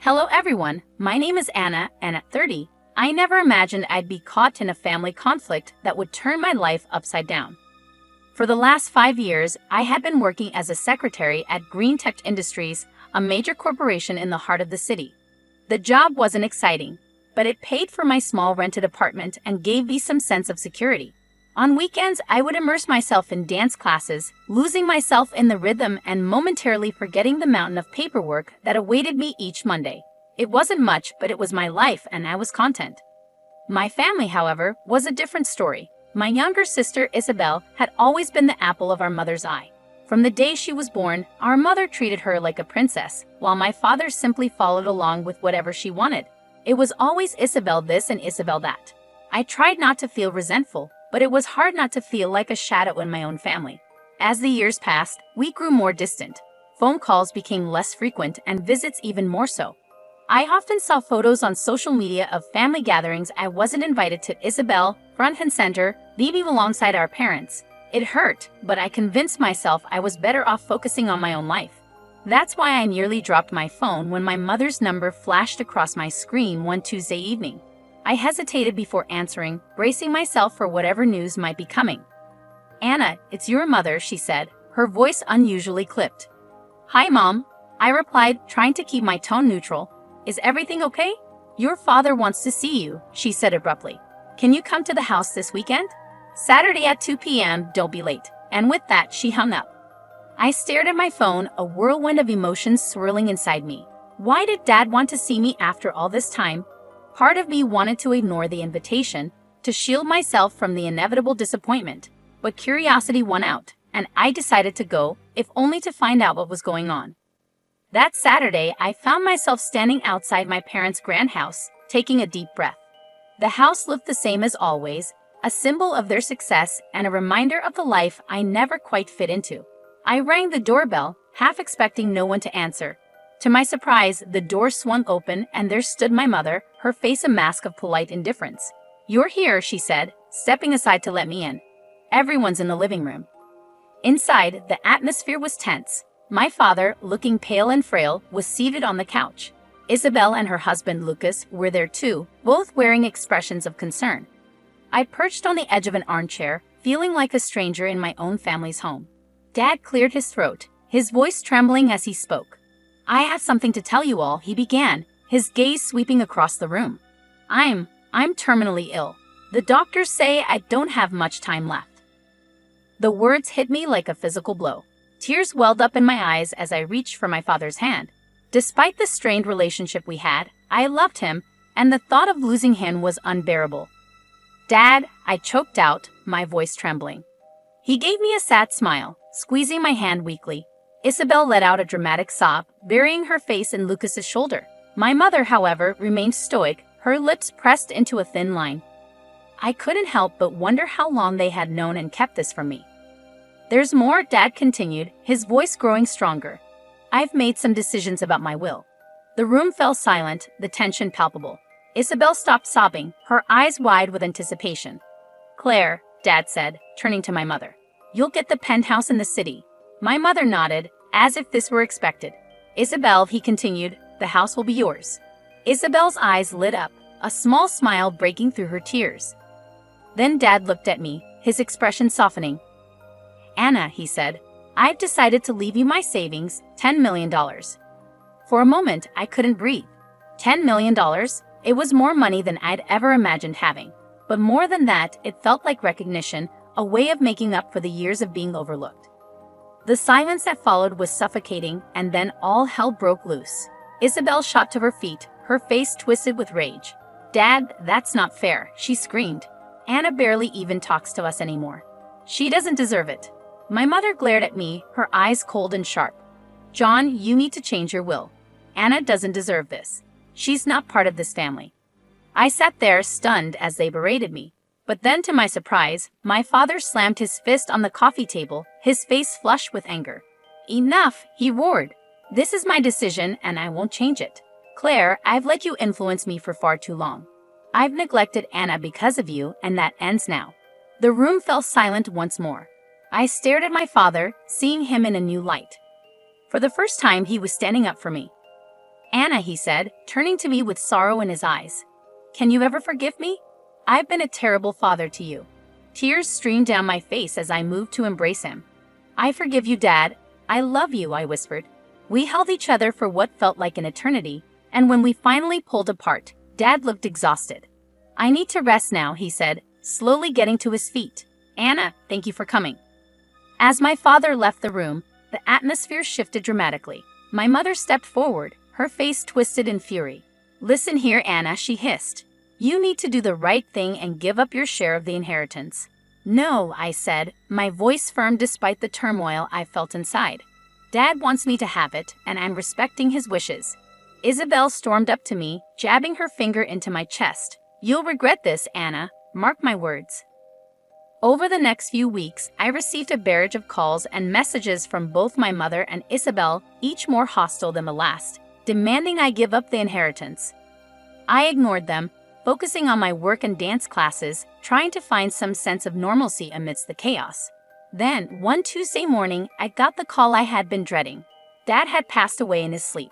Hello everyone, my name is Anna, and at 30, I never imagined I'd be caught in a family conflict that would turn my life upside down. For the last 5 years, I had been working as a secretary at Green Tech Industries, a major corporation in the heart of the city. The job wasn't exciting, but it paid for my small rented apartment and gave me some sense of security. On weekends, I would immerse myself in dance classes, losing myself in the rhythm and momentarily forgetting the mountain of paperwork that awaited me each Monday. It wasn't much, but it was my life and I was content. My family, however, was a different story. My younger sister, Isabel, had always been the apple of our mother's eye. From the day she was born, our mother treated her like a princess, while my father simply followed along with whatever she wanted. It was always Isabel this and Isabel that. I tried not to feel resentful, but it was hard not to feel like a shadow in my own family. As the years passed, we grew more distant. Phone calls became less frequent and visits even more so. I often saw photos on social media of family gatherings I wasn't invited to. Isabel, front and center, leaving alongside our parents. It hurt, but I convinced myself I was better off focusing on my own life. That's why I nearly dropped my phone when my mother's number flashed across my screen one Tuesday evening. I hesitated before answering, bracing myself for whatever news might be coming. "Anna, it's your mother," she said, her voice unusually clipped. "Hi, Mom," I replied, trying to keep my tone neutral. "Is everything okay?" "Your father wants to see you," she said abruptly. "Can you come to the house this weekend?" "Saturday at 2 p.m., don't be late." And with that, she hung up. I stared at my phone, a whirlwind of emotions swirling inside me. Why did Dad want to see me after all this time? Part of me wanted to ignore the invitation, to shield myself from the inevitable disappointment, but curiosity won out, and I decided to go, if only to find out what was going on. That Saturday, I found myself standing outside my parents' grand house, taking a deep breath. The house looked the same as always, a symbol of their success and a reminder of the life I never quite fit into. I rang the doorbell, half expecting no one to answer. To my surprise, the door swung open and there stood my mother, her face a mask of polite indifference. "You're here," she said, stepping aside to let me in. "Everyone's in the living room." Inside, the atmosphere was tense. My father, looking pale and frail, was seated on the couch. Isabel and her husband Lucas were there too, both wearing expressions of concern. I perched on the edge of an armchair, feeling like a stranger in my own family's home. Dad cleared his throat, his voice trembling as he spoke. "I have something to tell you all," he began, his gaze sweeping across the room. I'm terminally ill. The doctors say I don't have much time left." The words hit me like a physical blow. Tears welled up in my eyes as I reached for my father's hand. Despite the strained relationship we had, I loved him, and the thought of losing him was unbearable. "Dad," I choked out, my voice trembling. He gave me a sad smile, squeezing my hand weakly. Isabel let out a dramatic sob, burying her face in Lucas's shoulder. My mother, however, remained stoic, her lips pressed into a thin line. I couldn't help but wonder how long they had known and kept this from me. "There's more," Dad continued, his voice growing stronger. "I've made some decisions about my will." The room fell silent, the tension palpable. Isabel stopped sobbing, her eyes wide with anticipation. "Claire," Dad said, turning to my mother, "you'll get the penthouse in the city." My mother nodded, as if this were expected. "Isabel," he continued, "the house will be yours." Isabel's eyes lit up, a small smile breaking through her tears. Then Dad looked at me, his expression softening. "Anna," he said, "I've decided to leave you my savings, $10 million. For a moment, I couldn't breathe. $10 million? It was more money than I'd ever imagined having. But more than that, it felt like recognition, a way of making up for the years of being overlooked. The silence that followed was suffocating, and then all hell broke loose. Isabel shot to her feet, her face twisted with rage. "Dad, that's not fair," she screamed. "Anna barely even talks to us anymore. She doesn't deserve it." My mother glared at me, her eyes cold and sharp. "John, you need to change your will. Anna doesn't deserve this. She's not part of this family." I sat there stunned as they berated me. But then, to my surprise, my father slammed his fist on the coffee table, his face flushed with anger. "Enough," he roared. "This is my decision and I won't change it. Claire, I've let you influence me for far too long. I've neglected Anna because of you, and that ends now." The room fell silent once more. I stared at my father, seeing him in a new light. For the first time, he was standing up for me. Anna, he said, turning to me with sorrow in his eyes. Can you ever forgive me? I've been a terrible father to you. Tears streamed down my face as I moved to embrace him. I forgive you, Dad. I love you, I whispered. We held each other for what felt like an eternity, and when we finally pulled apart, Dad looked exhausted. I need to rest now, he said, slowly getting to his feet. Anna, thank you for coming. As my father left the room, the atmosphere shifted dramatically. My mother stepped forward, her face twisted in fury. Listen here, Anna, she hissed. You need to do the right thing and give up your share of the inheritance. No, I said, my voice firm despite the turmoil I felt inside. Dad wants me to have it, and I'm respecting his wishes. Isabel stormed up to me, jabbing her finger into my chest. You'll regret this, Anna. Mark my words. Over the next few weeks, I received a barrage of calls and messages from both my mother and Isabel, each more hostile than the last, demanding I give up the inheritance. I ignored them, focusing on my work and dance classes, trying to find some sense of normalcy amidst the chaos. Then, one Tuesday morning, I got the call I had been dreading. Dad had passed away in his sleep.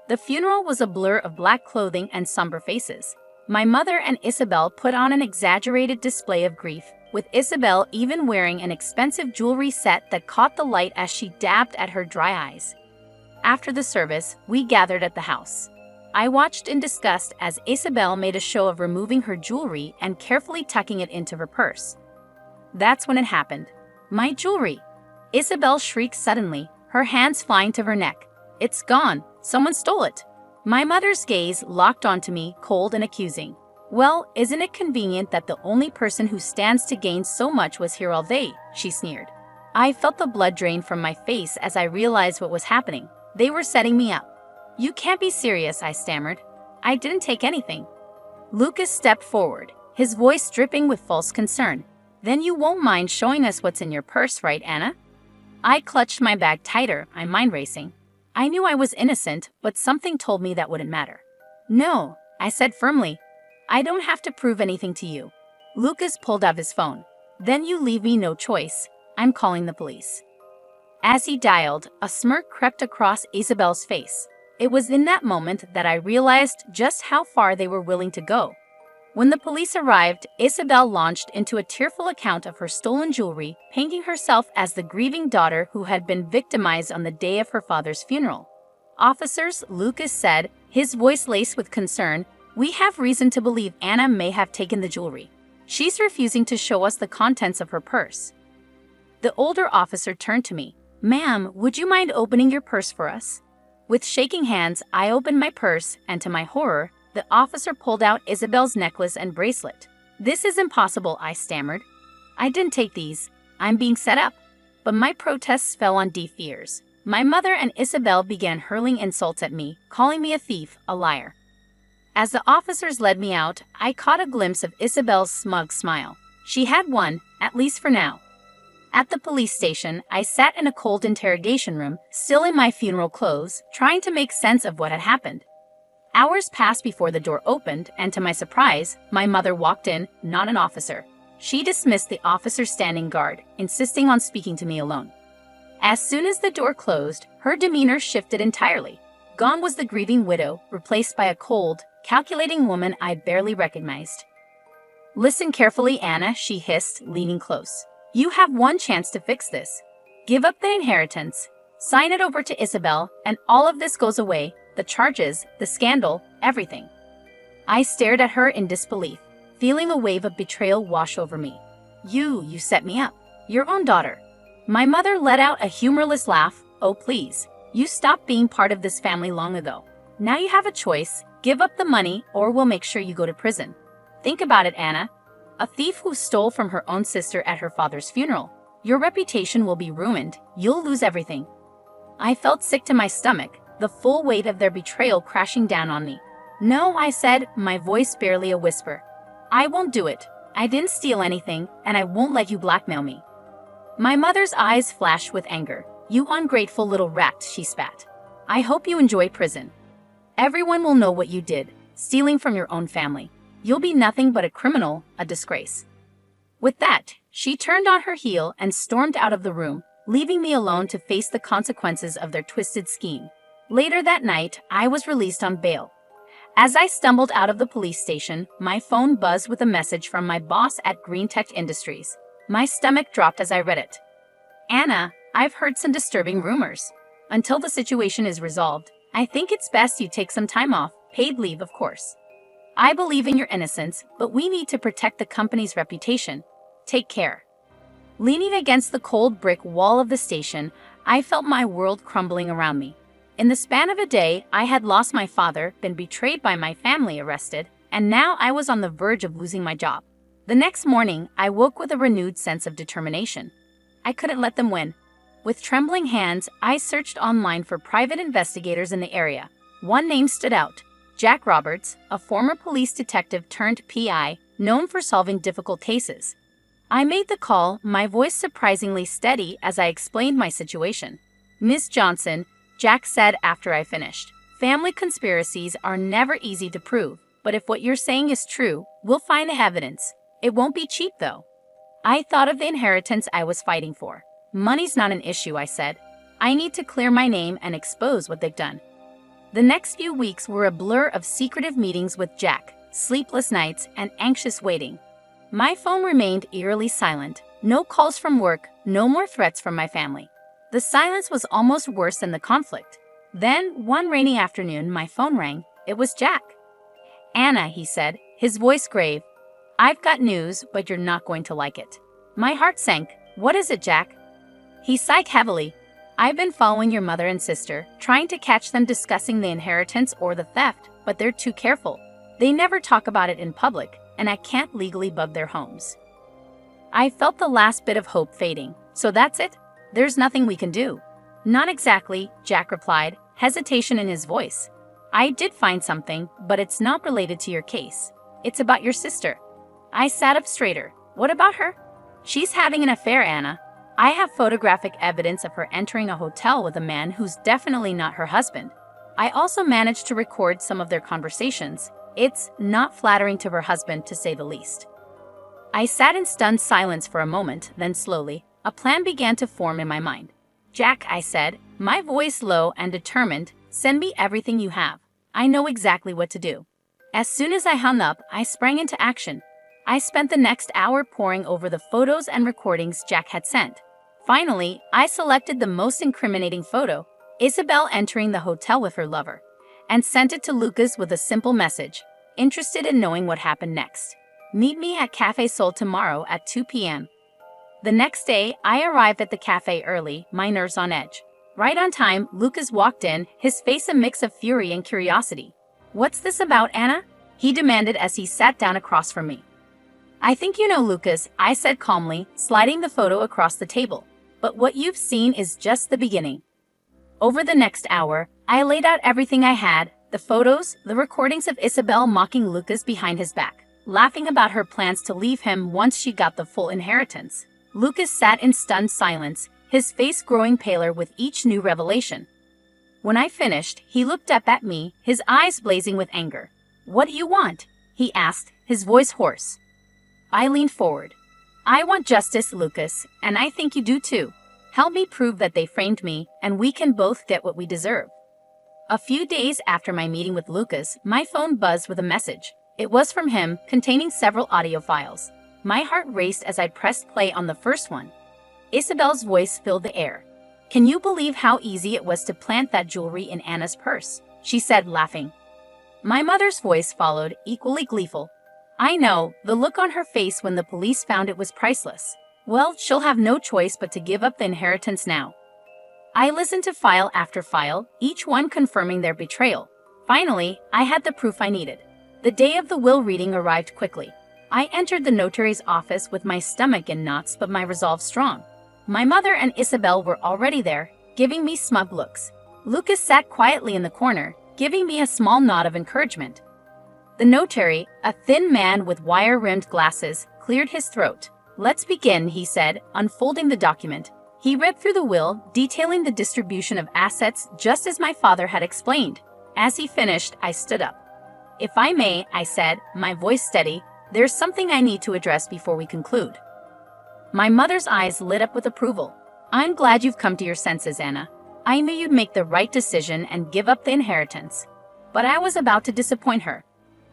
The funeral was a blur of black clothing and somber faces. My mother and Isabel put on an exaggerated display of grief, with Isabel even wearing an expensive jewelry set that caught the light as she dabbed at her dry eyes. After the service, we gathered at the house. I watched in disgust as Isabel made a show of removing her jewelry and carefully tucking it into her purse. That's when it happened. My jewelry! Isabel shrieked suddenly, her hands flying to her neck. It's gone! Someone stole it! My mother's gaze locked onto me, cold and accusing. Well, isn't it convenient that the only person who stands to gain so much was here all day? She sneered. I felt the blood drain from my face as I realized what was happening. They were setting me up. You can't be serious, I stammered. I didn't take anything. Lucas stepped forward, his voice dripping with false concern. Then you won't mind showing us what's in your purse, right, Anna? I clutched my bag tighter, my mind racing. I knew I was innocent, but something told me that wouldn't matter. No, I said firmly. I don't have to prove anything to you. Lucas pulled out his phone. Then you leave me no choice. I'm calling the police. As he dialed, a smirk crept across Isabel's face. It was in that moment that I realized just how far they were willing to go. When the police arrived, Isabel launched into a tearful account of her stolen jewelry, painting herself as the grieving daughter who had been victimized on the day of her father's funeral. Officers, Lucas said, his voice laced with concern, we have reason to believe Anna may have taken the jewelry. She's refusing to show us the contents of her purse. The older officer turned to me. Ma'am, would you mind opening your purse for us? With shaking hands, I opened my purse, and to my horror, the officer pulled out Isabel's necklace and bracelet. This is impossible, I stammered. I didn't take these. I'm being set up. But my protests fell on deaf ears. My mother and Isabel began hurling insults at me, calling me a thief, a liar. As the officers led me out, I caught a glimpse of Isabel's smug smile. She had won, at least for now. At the police station, I sat in a cold interrogation room, still in my funeral clothes, trying to make sense of what had happened. Hours passed before the door opened, and to my surprise, my mother walked in, not an officer. She dismissed the officer standing guard, insisting on speaking to me alone. As soon as the door closed, her demeanor shifted entirely. Gone was the grieving widow, replaced by a cold, calculating woman I barely recognized. Listen carefully, Anna, she hissed, leaning close. You have one chance to fix this. Give up the inheritance, sign it over to Isabel, and all of this goes away, the charges, the scandal, everything. I stared at her in disbelief, feeling a wave of betrayal wash over me. You set me up. Your own daughter. My mother let out a humorless laugh. Oh, please. You stopped being part of this family long ago. Now you have a choice. Give up the money, or we'll make sure you go to prison. Think about it, Anna. A thief who stole from her own sister at her father's funeral. Your reputation will be ruined. You'll lose everything. I felt sick to my stomach, the full weight of their betrayal crashing down on me. No, I said, my voice barely a whisper. I won't do it. I didn't steal anything, and I won't let you blackmail me. My mother's eyes flashed with anger. You ungrateful little rat, she spat. I hope you enjoy prison. Everyone will know what you did, stealing from your own family. You'll be nothing but a criminal, a disgrace. With that, she turned on her heel and stormed out of the room, leaving me alone to face the consequences of their twisted scheme. Later that night, I was released on bail. As I stumbled out of the police station, my phone buzzed with a message from my boss at Greentech Industries. My stomach dropped as I read it. Anna, I've heard some disturbing rumors. Until the situation is resolved, I think it's best you take some time off, paid leave of course. I believe in your innocence, but we need to protect the company's reputation. Take care. Leaning against the cold brick wall of the station, I felt my world crumbling around me. In the span of a day, I had lost my father, been betrayed by my family, arrested, and now I was on the verge of losing my job. The next morning, I woke with a renewed sense of determination. I couldn't let them win. With trembling hands, I searched online for private investigators in the area. One name stood out: Jack Roberts, a former police detective turned PI, known for solving difficult cases. I made the call, my voice surprisingly steady as I explained my situation. "Ms. Johnson," Jack said after I finished, "family conspiracies are never easy to prove, but if what you're saying is true, we'll find evidence. It won't be cheap though." I thought of the inheritance I was fighting for. "Money's not an issue," I said. "I need to clear my name and expose what they've done." The next few weeks were a blur of secretive meetings with Jack, sleepless nights, and anxious waiting. My phone remained eerily silent. No calls from work, no more threats from my family. The silence was almost worse than the conflict. Then, one rainy afternoon, my phone rang. It was Jack. "Anna," he said, his voice grave. "I've got news, but you're not going to like it." My heart sank. "What is it, Jack?" He sighed heavily. "I've been following your mother and sister, trying to catch them discussing the inheritance or the theft, but they're too careful. They never talk about it in public, and I can't legally bug their homes." I felt the last bit of hope fading. "So that's it? There's nothing we can do?" "Not exactly," Jack replied, hesitation in his voice. "I did find something, but it's not related to your case. It's about your sister." I sat up straighter. "What about her?" "She's having an affair, Anna. I have photographic evidence of her entering a hotel with a man who's definitely not her husband. I also managed to record some of their conversations. It's not flattering to her husband, to say the least." I sat in stunned silence for a moment, then slowly, a plan began to form in my mind. "Jack," I said, my voice low and determined, "send me everything you have. I know exactly what to do." As soon as I hung up, I sprang into action. I spent the next hour poring over the photos and recordings Jack had sent. Finally, I selected the most incriminating photo, Isabel entering the hotel with her lover, and sent it to Lucas with a simple message: "Interested in knowing what happened next? Meet me at Cafe Sol tomorrow at 2 p.m. The next day, I arrived at the cafe early, my nerves on edge. Right on time, Lucas walked in, his face a mix of fury and curiosity. "What's this about, Anna?" he demanded as he sat down across from me. "I think you know, Lucas," I said calmly, sliding the photo across the table. "But what you've seen is just the beginning." Over the next hour, I laid out everything I had: the photos, the recordings of Isabel mocking Lucas behind his back, laughing about her plans to leave him once she got the full inheritance. Lucas sat in stunned silence, his face growing paler with each new revelation. When I finished, he looked up at me, his eyes blazing with anger. "What do you want?" he asked, his voice hoarse. I leaned forward. "I want justice, Lucas, and I think you do too. Help me prove that they framed me, and we can both get what we deserve." A few days after my meeting with Lucas, my phone buzzed with a message. It was from him, containing several audio files. My heart raced as I pressed play on the first one. Isabel's voice filled the air. "Can you believe how easy it was to plant that jewelry in Anna's purse?" she said, laughing. My mother's voice followed, equally gleeful. "I know, the look on her face when the police found it was priceless. Well, she'll have no choice but to give up the inheritance now." I listened to file after file, each one confirming their betrayal. Finally, I had the proof I needed. The day of the will reading arrived quickly. I entered the notary's office with my stomach in knots but my resolve strong. My mother and Isabel were already there, giving me smug looks. Lucas sat quietly in the corner, giving me a small nod of encouragement. The notary, a thin man with wire-rimmed glasses, cleared his throat. "Let's begin," he said, unfolding the document. He read through the will, detailing the distribution of assets just as my father had explained. As he finished, I stood up. "If I may," I said, my voice steady, "there's something I need to address before we conclude." My mother's eyes lit up with approval. "I'm glad you've come to your senses, Anna. I knew you'd make the right decision and give up the inheritance. But I was about to disappoint her.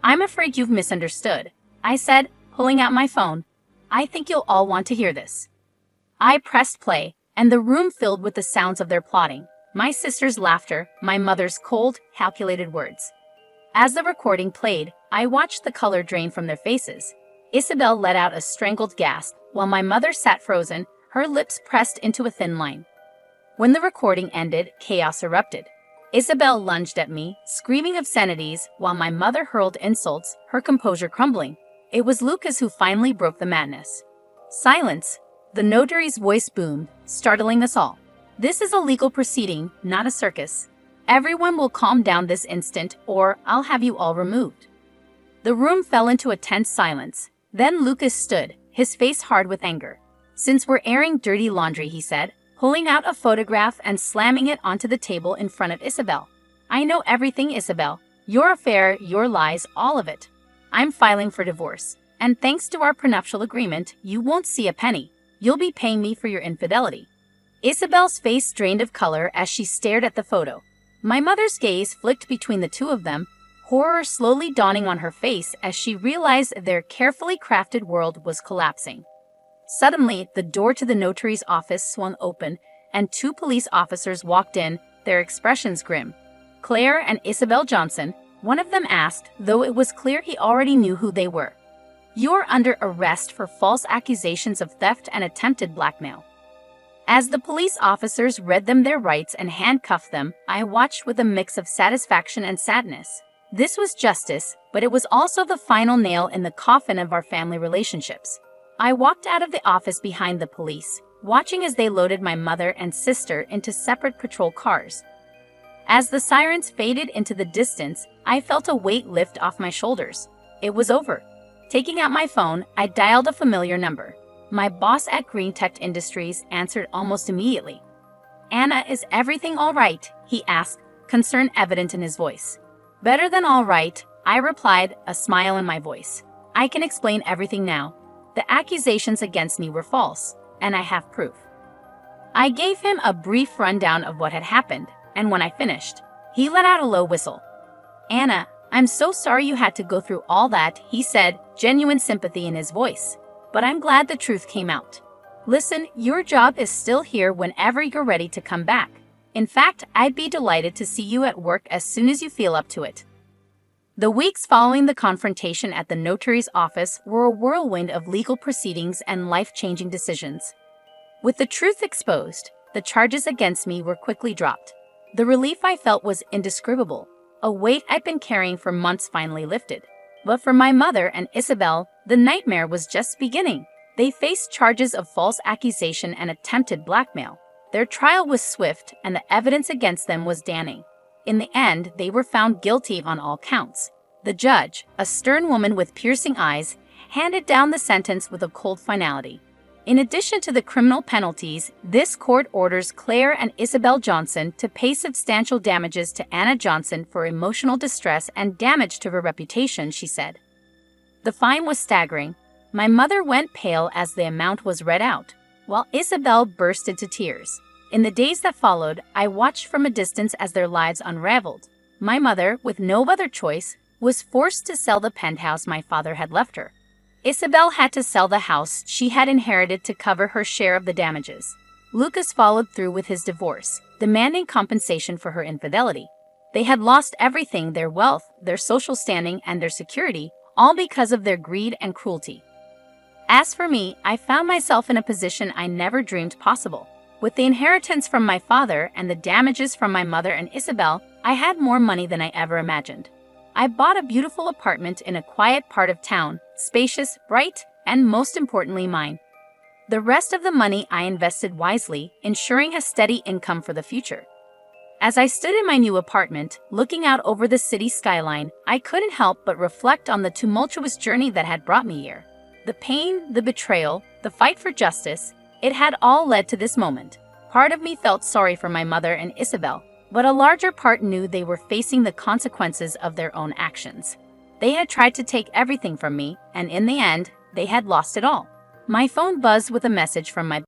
I'm afraid you've misunderstood, I said, pulling out my phone. I think you'll all want to hear this. I pressed play, and the room filled with the sounds of their plotting. My sister's laughter, my mother's cold, calculated words. As the recording played, I watched the color drain from their faces. Isabel let out a strangled gasp, while my mother sat frozen, her lips pressed into a thin line. When the recording ended, chaos erupted. Isabel lunged at me, screaming obscenities, while my mother hurled insults, her composure crumbling. It was Lucas who finally broke the madness. Silence! The notary's voice boomed, startling us all. This is a legal proceeding, not a circus. Everyone will calm down this instant, or I'll have you all removed. The room fell into a tense silence. Then Lucas stood, his face hard with anger. Since we're airing dirty laundry, he said, pulling out a photograph and slamming it onto the table in front of Isabel. I know everything, Isabel. Your affair, your lies, all of it. I'm filing for divorce. And thanks to our prenuptial agreement, you won't see a penny. You'll be paying me for your infidelity. Isabel's face drained of color as she stared at the photo. My mother's gaze flicked between the two of them, horror slowly dawning on her face as she realized their carefully crafted world was collapsing. Suddenly, the door to the notary's office swung open, and 2 police officers walked in, their expressions grim. Claire and Isabel Johnson, one of them asked, though it was clear he already knew who they were. You're under arrest for false accusations of theft and attempted blackmail. As the police officers read them their rights and handcuffed them, I watched with a mix of satisfaction and sadness. This was justice, but it was also the final nail in the coffin of our family relationships. I walked out of the office behind the police, watching as they loaded my mother and sister into separate patrol cars. As the sirens faded into the distance, I felt a weight lift off my shoulders. It was over. Taking out my phone, I dialed a familiar number. My boss at Green Tech Industries answered almost immediately. Anna, is everything all right? He asked, concern evident in his voice. Better than all right, I replied, a smile in my voice. I can explain everything now. The accusations against me were false, and I have proof. I gave him a brief rundown of what had happened, and when I finished, he let out a low whistle. Anna, I'm so sorry you had to go through all that, he said, genuine sympathy in his voice. But I'm glad the truth came out. Listen, your job is still here whenever you're ready to come back. In fact, I'd be delighted to see you at work as soon as you feel up to it. The weeks following the confrontation at the notary's office were a whirlwind of legal proceedings and life-changing decisions. With the truth exposed, the charges against me were quickly dropped. The relief I felt was indescribable. A weight I'd been carrying for months finally lifted. But for my mother and Isabel, the nightmare was just beginning. They faced charges of false accusation and attempted blackmail. Their trial was swift, and the evidence against them was damning. In the end, they were found guilty on all counts. The judge, a stern woman with piercing eyes, handed down the sentence with a cold finality. In addition to the criminal penalties, this court orders Claire and Isabel Johnson to pay substantial damages to Anna Johnson for emotional distress and damage to her reputation, she said. The fine was staggering. My mother went pale as the amount was read out, while Isabel burst into tears. In the days that followed, I watched from a distance as their lives unraveled. My mother, with no other choice, was forced to sell the penthouse my father had left her. Isabel had to sell the house she had inherited to cover her share of the damages. Lucas followed through with his divorce, demanding compensation for her infidelity. They had lost everything, their wealth, their social standing, and their security, all because of their greed and cruelty. As for me, I found myself in a position I never dreamed possible. With the inheritance from my father and the damages from my mother and Isabel, I had more money than I ever imagined. I bought a beautiful apartment in a quiet part of town, spacious, bright, and most importantly mine. The rest of the money I invested wisely, ensuring a steady income for the future. As I stood in my new apartment, looking out over the city skyline, I couldn't help but reflect on the tumultuous journey that had brought me here. The pain, the betrayal, the fight for justice, it had all led to this moment. Part of me felt sorry for my mother and Isabel, but a larger part knew they were facing the consequences of their own actions. They had tried to take everything from me, and in the end, they had lost it all. My phone buzzed with a message from my